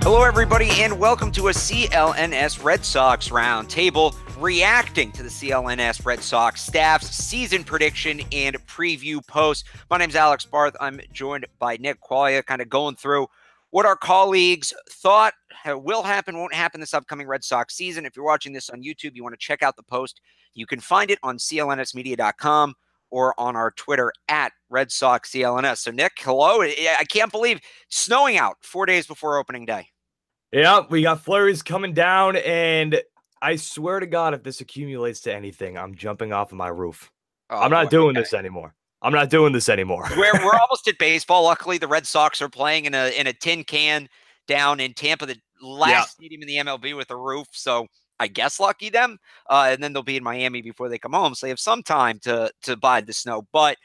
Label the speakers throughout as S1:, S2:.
S1: Hello, everybody, and welcome to a CLNS Red Sox roundtable reacting to the CLNS Red Sox staff's season prediction and preview post. My name's Alex Barth. I'm joined by Nick Quaglia, kind of going through what our colleagues thought will happen, won't happen this upcoming Red Sox season. If you're watching this on YouTube, you want to check out the post. You can find it on clnsmedia.com or on our Twitter at Red Sox CLNS. So, Nick, hello. I can't believe snowing out 4 days before opening day.
S2: Yeah, we got flurries coming down, and I swear to God, if this accumulates to anything, I'm jumping off of my roof. I'm not doing this anymore. I'm not doing this anymore.
S1: We're almost at baseball. Luckily, the Red Sox are playing in a tin can down in Tampa, the last stadium in the MLB with a roof. So I guess lucky them. And then they'll be in Miami before they come home, so they have some time to bide the snow. But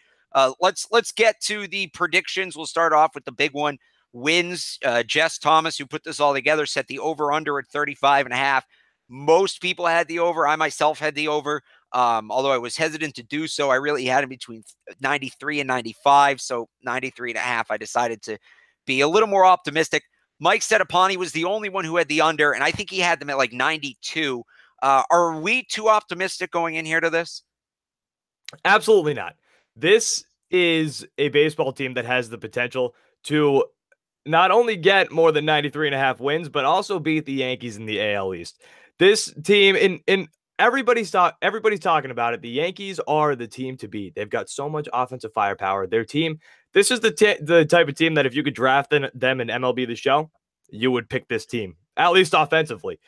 S1: let's get to the predictions. We'll start off with the big one. Wins. Jess Thomas, who put this all together, set the over-under at 35.5. Most people had the over. I myself had the over. Although I was hesitant to do so, I really had him between 93 and 95. So 93.5, I decided to be a little more optimistic. Mike Stettapani was the only one who had the under, and I think he had them at like 92. Are we too optimistic going in here to this?
S2: Absolutely not. This is a baseball team that has the potential to not only get more than 93.5 wins, but also beat the Yankees in the AL East. This team, in everybody's talking about it. The Yankees are the team to beat. They've got so much offensive firepower. Their team, this is the type of team that if you could draft them in MLB The Show, you would pick this team, at least offensively.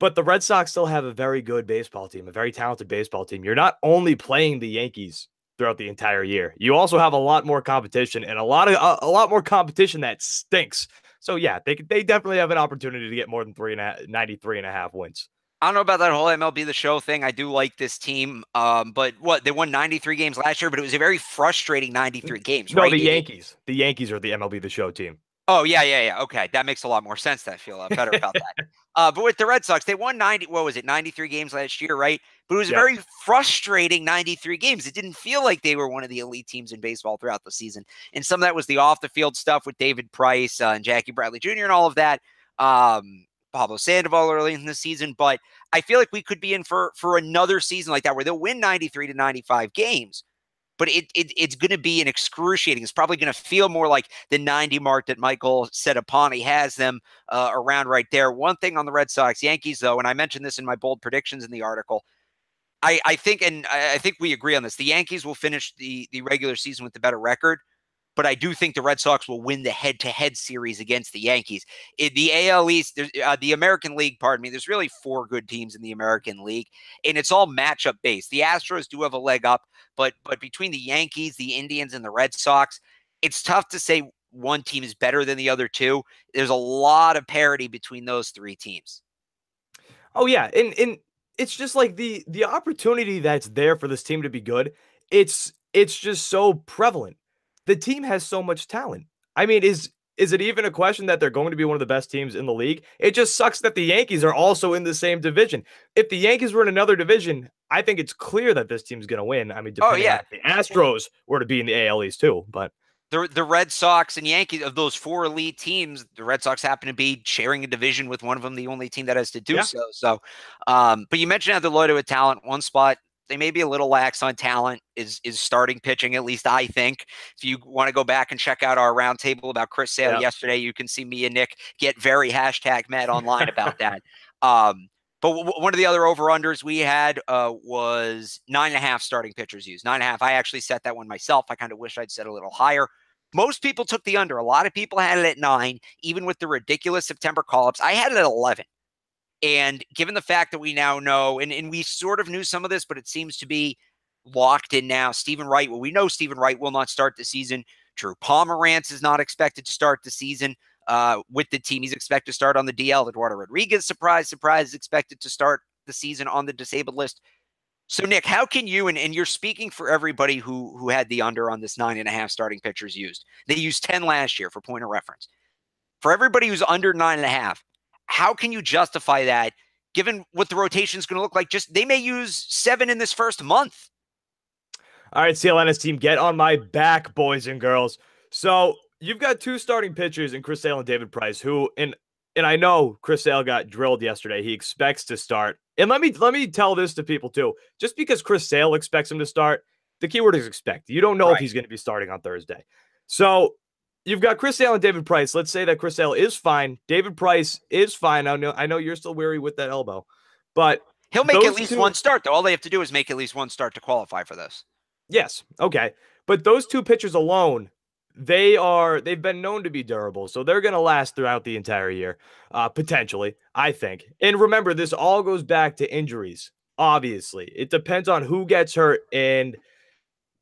S2: But the Red Sox still have a very good baseball team, a very talented baseball team. You're not only playing the Yankees throughout the entire year. You also have a lot more competition, and a lot more competition that stinks. So yeah, they definitely have an opportunity to get more than 93.5 wins.
S1: I don't know about that whole MLB The Show thing. I do like this team. But they won 93 games last year, but it was a very frustrating 93 games,
S2: no,
S1: right?
S2: The Yankees are the MLB The Show team.
S1: Oh, yeah. Okay, that makes a lot more sense. I feel better about that. But with the Red Sox, they won 93 games last year, right? But it was a very frustrating 93 games. It didn't feel like they were one of the elite teams in baseball throughout the season. And some of that was the off-the-field stuff with David Price and Jackie Bradley Jr. and all of that. Pablo Sandoval early in the season. But I feel like we could be in for another season like that where they'll win 93 to 95 games. But it's going to be an excruciating. It's probably going to feel more like the 90 mark that Michael Stettapani has them around right there. One thing on the Red Sox Yankees, though, and I mentioned this in my bold predictions in the article, I think we agree on this. The Yankees will finish the regular season with the better record, but I do think the Red Sox will win the head-to-head series against the Yankees. In the AL East, the American League, there's really 4 good teams in the American League, and it's all matchup-based. The Astros do have a leg up, but between the Yankees, the Indians, and the Red Sox, it's tough to say one team is better than the other two. There's a lot of parity between those 3 teams.
S2: Oh, yeah, and it's just like the opportunity that's there for this team to be good, it's just so prevalent. The team has so much talent. I mean, is it even a question that they're going to be one of the best teams in the league? It just sucks that the Yankees are also in the same division. If the Yankees were in another division, I think it's clear that this team's going to win. I mean, depending on if the Astros were to be in the AL East too, but
S1: the Red Sox and Yankees, of those 4 elite teams, the Red Sox happen to be sharing a division with one of them, the only team that has to do so. So, but you mentioned how they're loaded with talent. One spot they may be a little lax on talent is starting pitching, at least I think. If you want to go back and check out our roundtable about Chris Sale yesterday, you can see me and Nick get very #mad online about that. But one of the other over-unders we had was 9.5 starting pitchers used. 9.5. I actually set that one myself. I kind of wish I'd set a little higher. Most people took the under. A lot of people had it at 9, even with the ridiculous September call-ups. I had it at 11. And given the fact that we now know, and we sort of knew some of this, but it seems to be locked in now, Stephen Wright, we know Stephen Wright will not start the season. Drew Pomeranz is not expected to start the season with the team. He's expected to start on the DL. Eduardo Rodriguez, surprise, is expected to start the season on the disabled list. So, Nick, how can you, and you're speaking for everybody who had the under on this 9.5 starting pitchers used. They used 10 last year for point of reference. For everybody who's under 9.5, how can you justify that given what the rotation is going to look like? Just they may use 7 in this first month.
S2: All right, CLNS team, get on my back, boys and girls. So you've got 2 starting pitchers in Chris Sale and David Price, who, in and I know Chris Sale got drilled yesterday. He expects to start. And let me tell this to people too. Just because Chris Sale expects him to start, the keyword is expect. You don't know if
S1: Right.
S2: he's going to be starting on Thursday. So you've got Chris Sale and David Price. Let's say that Chris Sale is fine. David Price is fine. I know you're still weary with that elbow, but
S1: He'll make at
S2: those
S1: least
S2: two,
S1: one start, though. All they have to do is make at least one start to qualify for this.
S2: yes, okay. But those two pitchers alone, they've been known to be durable, so they're going to last throughout the entire year, potentially, I think. And remember, this all goes back to injuries. Obviously, it depends on who gets hurt, and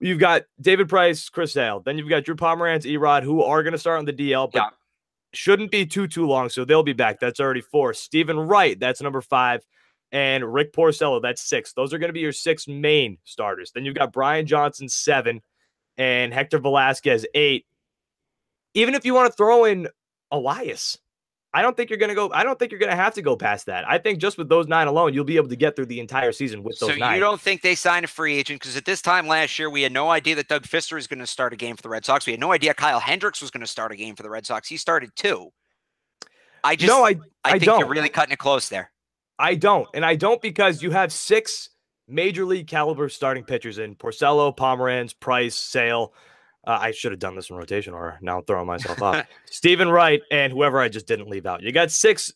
S2: you've got David Price, Chris Sale, then you've got Drew Pomeranz, Erod, who are going to start on the DL, but
S1: Yeah.
S2: shouldn't be too long, so they'll be back. That's already 4. Stephen Wright, that's number 5. And Rick Porcello, that's 6. Those are going to be your 6 main starters. Then you've got Brian Johnson, 7, and Hector Velasquez, 8. Even if you want to throw in Elias, I don't think you're going to have to go past that. I think just with those 9 alone, you'll be able to get through the entire season with
S1: So
S2: those
S1: you
S2: 9.
S1: don't think they sign a free agent? Because at this time last year, we had no idea that Doug Fister was going to start a game for the Red Sox. We had no idea Kyle Hendricks was going to start a game for the Red Sox. He started 2. I think
S2: don't.
S1: you're really cutting it close there.
S2: I don't. And I don't because you have 6 major league caliber starting pitchers in Porcello, Pomeranz, Price, Sale. I should have done this in rotation order. Now I'm throwing myself off. Stephen Wright and whoever I just didn't leave out. You got 6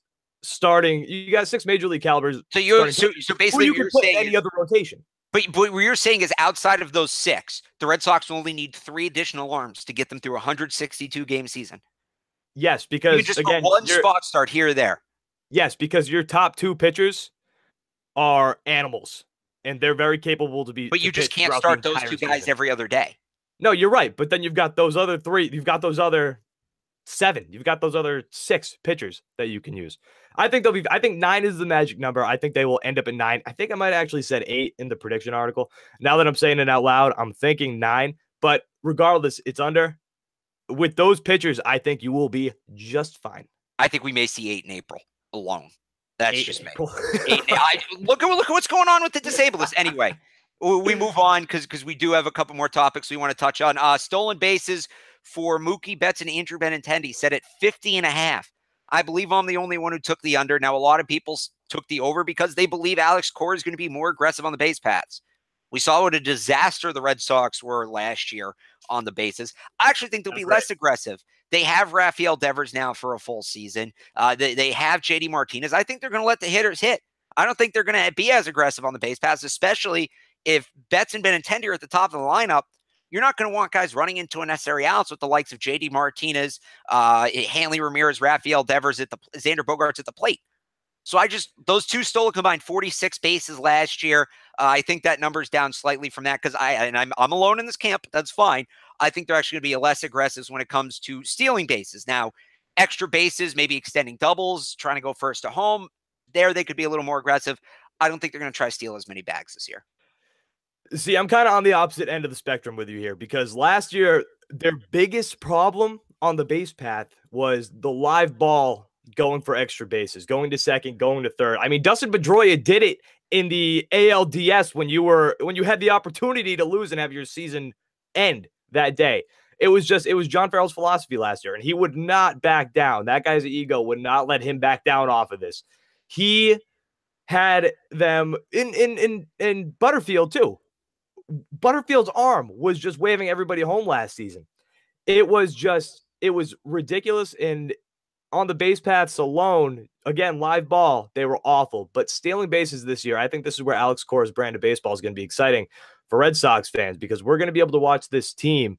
S2: major league calibers.
S1: So basically
S2: you
S1: what
S2: can
S1: you're
S2: put
S1: saying
S2: any other rotation.
S1: But what you're saying is outside of those 6, the Red Sox only need 3 additional arms to get them through a 162 game season.
S2: Yes, because
S1: you just
S2: again,
S1: go one spot start here or there.
S2: Yes, because your top 2 pitchers are animals, and they're very capable to be.
S1: But you just can't start those 2 guys every other day.
S2: No, you're right. But then you've got those other 3. You've got those other 7. You've got those other 6 pitchers that you can use. I think 9 is the magic number. I think they will end up at 9. I think I might have actually said 8 in the prediction article. Now that I'm saying it out loud, I'm thinking 9. But regardless, it's under. With those pitchers, I think you will be just fine.
S1: I think we may see 8 in April alone. That's just me.
S2: 8
S1: look at what's going on with the disabled list. Anyway, we move on because we do have a couple more topics we want to touch on. Stolen bases for Mookie Betts and Andrew Benintendi set at 50.5. I believe I'm the only one who took the under. Now, a lot of people took the over because they believe Alex Cora is going to be more aggressive on the base paths. We saw what a disaster the Red Sox were last year on the bases. I actually think they'll be less aggressive. They have Rafael Devers now for a full season. They have JD Martinez. I think they're going to let the hitters hit. I don't think they're going to be as aggressive on the base paths, especially if Betts and Benintendi are at the top of the lineup. You're not going to want guys running into unnecessary outs with the likes of JD Martinez, Hanley Ramirez, Rafael Devers, Xander Bogaerts at the plate. So those 2 stole a combined 46 bases last year. I think that number's down slightly from that because I'm alone in this camp. That's fine. I think they're actually going to be less aggressive when it comes to stealing bases. Now, extra bases, maybe extending doubles, trying to go first to home. There, they could be a little more aggressive. I don't think they're going to try to steal as many bags this year.
S2: See, I'm kind of on the opposite end of the spectrum with you here because last year, their biggest problem on the base path was the live ball going for extra bases, going to second, going to third. I mean, Dustin Pedroia did it in the ALDS when you had the opportunity to lose and have your season end that day. It was John Farrell's philosophy last year, and he would not back down. That guy's ego would not let him back down off of this. He had them in Butterfield too. Butterfield's arm was just waving everybody home last season. It was ridiculous. And on the base paths alone, again, live ball, they were awful. But stealing bases this year, I think this is where Alex Cora's brand of baseball is going to be exciting for Red Sox fans because we're going to be able to watch this team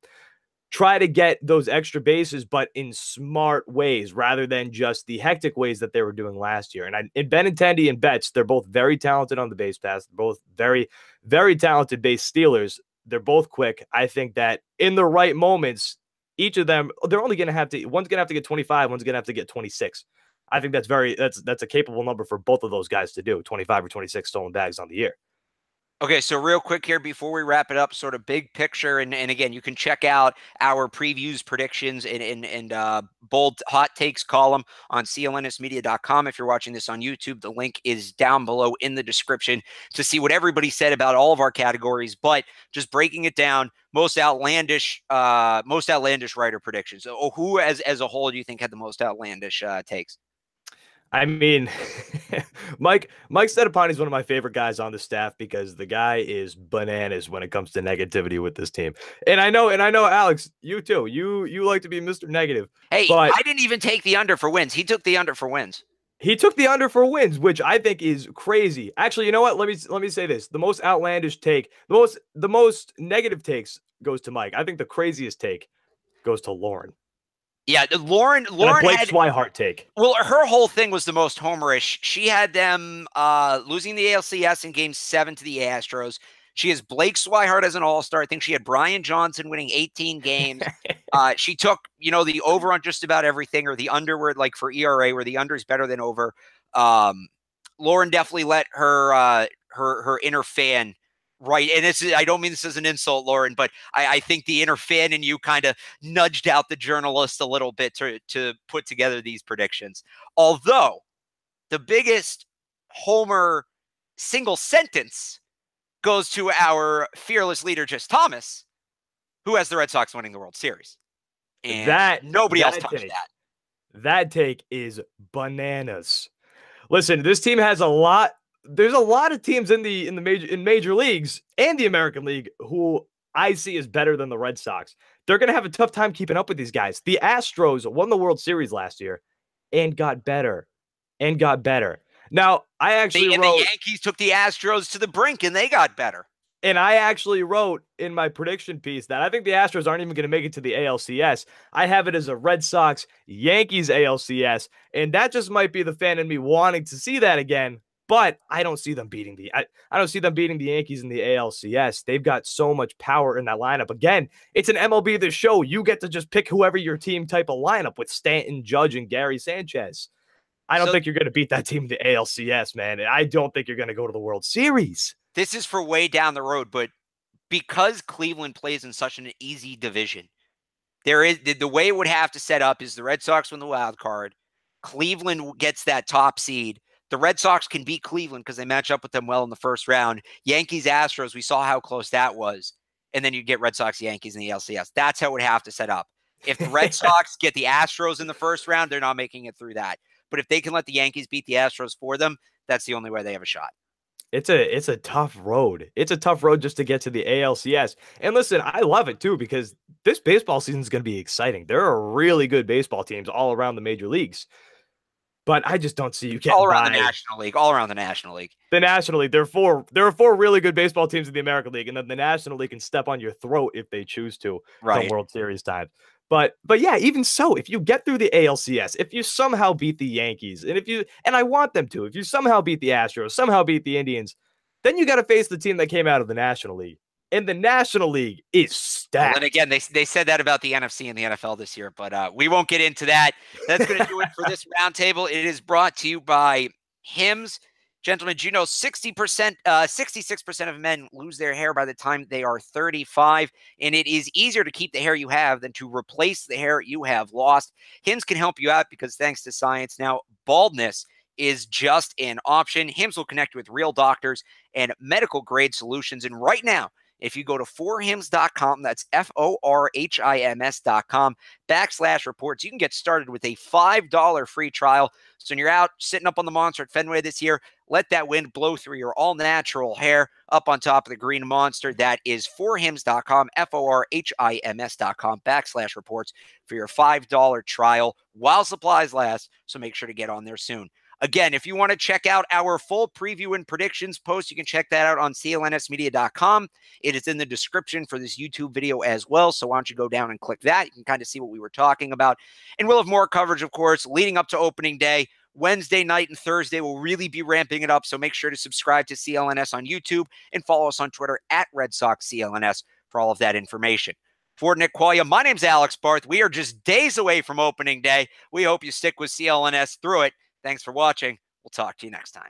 S2: try to get those extra bases, but in smart ways rather than just the hectic ways that they were doing last year. And in Benintendi and Betts, they're both very talented on the base paths. They're both very, very talented base stealers. They're both quick. I think that in the right moments, each of them, they're only going to have to, one's going to have to get 25, one's going to have to get 26. I think that's a capable number for both of those guys to do, 25 or 26 stolen bags on the year.
S1: Okay, so real quick here before we wrap it up, sort of big picture, and again, you can check out our previews, predictions, and bold hot takes column on clnsmedia.com. If you're watching this on YouTube, the link is down below in the description to see what everybody said about all of our categories. But just breaking it down, most outlandish writer predictions. So who, as a whole, do you think had the most outlandish takes?
S2: I mean, Mike Stettapani is one of my favorite guys on the staff because the guy is bananas when it comes to negativity with this team. And I know, Alex, you too. You like to be Mr. Negative,
S1: Hey,
S2: but
S1: I didn't even take the under for wins. He took the under for wins.
S2: he took the under for wins, which I think is crazy. Actually, you know what? Let me say this: the most outlandish take, the most negative takes goes to Mike. I think the craziest take goes to Lauren.
S1: Yeah, Lauren
S2: And a
S1: Lauren
S2: Blake
S1: had
S2: Swihart take.
S1: well, her whole thing was the most homerish. She had them losing the ALCS in game 7 to the Astros. She has Blake Swihart as an all-star. I think she had Brian Johnson winning 18 games. She took, the over on just about everything, or the under, where like for ERA, where the under is better than over. Lauren definitely let her inner fan, right, and I don't mean this as an insult, Lauren, but I think the inner fan in you kind of nudged out the journalist a little bit to put together these predictions. Although the biggest homer single sentence goes to our fearless leader, Just Thomas, who has the Red Sox winning the World Series. And
S2: That
S1: nobody else
S2: that
S1: touched
S2: take,
S1: that.
S2: that take is bananas. Listen, this team has a lot. There's a lot of teams in major leagues and the American League who I see as better than the Red Sox. They're going to have a tough time keeping up with these guys. The Astros won the World Series last year and got better and got better. Now,
S1: The Yankees took the Astros to the brink and they got better.
S2: And I actually wrote in my prediction piece that I think the Astros aren't even going to make it to the ALCS. I have it as a Red Sox Yankees ALCS, and that just might be the fan in me wanting to see that again. But I don't see them beating I don't see them beating the Yankees in the ALCS. They've got so much power in that lineup. Again, it's an MLB The Show. You get to just pick whoever your team type of lineup with Stanton, Judge, and Gary Sanchez. I don't think you're going to beat that team in the ALCS, man. And I don't think you're going to go to the World Series.
S1: This is for way down the road, but because Cleveland plays in such an easy division, there is the way it would have to set up is the Red Sox win the wild card. Cleveland gets that top seed. The Red Sox can beat Cleveland because they match up with them well in the first round. Yankees, Astros, we saw how close that was. And then you get Red Sox, Yankees in the LCS. That's how it would have to set up. If the Red Sox get the Astros in the first round, they're not making it through that. But if they can let the Yankees beat the Astros for them, that's the only way they have a shot.
S2: It's a tough road. It's a tough road just to get to the ALCS. And listen, I love it too because this baseball season is going to be exciting. There are really good baseball teams all around the major leagues. But I just don't see you getting
S1: all around
S2: by.
S1: the National League. All around the National League.
S2: The National League. There are four really good baseball teams in the American League, and then the National League can step on your throat if they choose to come World Series time. But yeah, even so, if you get through the ALCS, if you somehow beat the Yankees, and I want them to, if you somehow beat the Astros, somehow beat the Indians, then you got to face the team that came out of the National League. And the National League is stacked.
S1: Well, and again, they said that about the NFC and the NFL this year, but we won't get into that. That's going to do it for this roundtable. It is brought to you by Hims. Gentlemen, do you know 66% of men lose their hair by the time they are 35, and it is easier to keep the hair you have than to replace the hair you have lost. Hims can help you out because thanks to science, now baldness is just an option. Hims will connect with real doctors and medical grade solutions. And right now, if you go to forhims.com, that's FORHIMS.com/reports, you can get started with a $5 free trial. So when you're out sitting up on the monster at Fenway this year, let that wind blow through your all-natural hair up on top of the green monster. That is forhims.com, FORHIMS.com/reports for your $5 trial while supplies last. So make sure to get on there soon. Again, if you want to check out our full preview and predictions post, you can check that out on CLNSmedia.com. It is in the description for this YouTube video as well, so why don't you go down and click that. You can kind of see what we were talking about. And we'll have more coverage, of course, leading up to opening day. Wednesday night and Thursday will really be ramping it up, so make sure to subscribe to CLNS on YouTube and follow us on Twitter at RedSoxCLNS for all of that information. For Nick Qualia, my name's Alex Barth. We are just days away from opening day. We hope you stick with CLNS through it. Thanks for watching. We'll talk to you next time.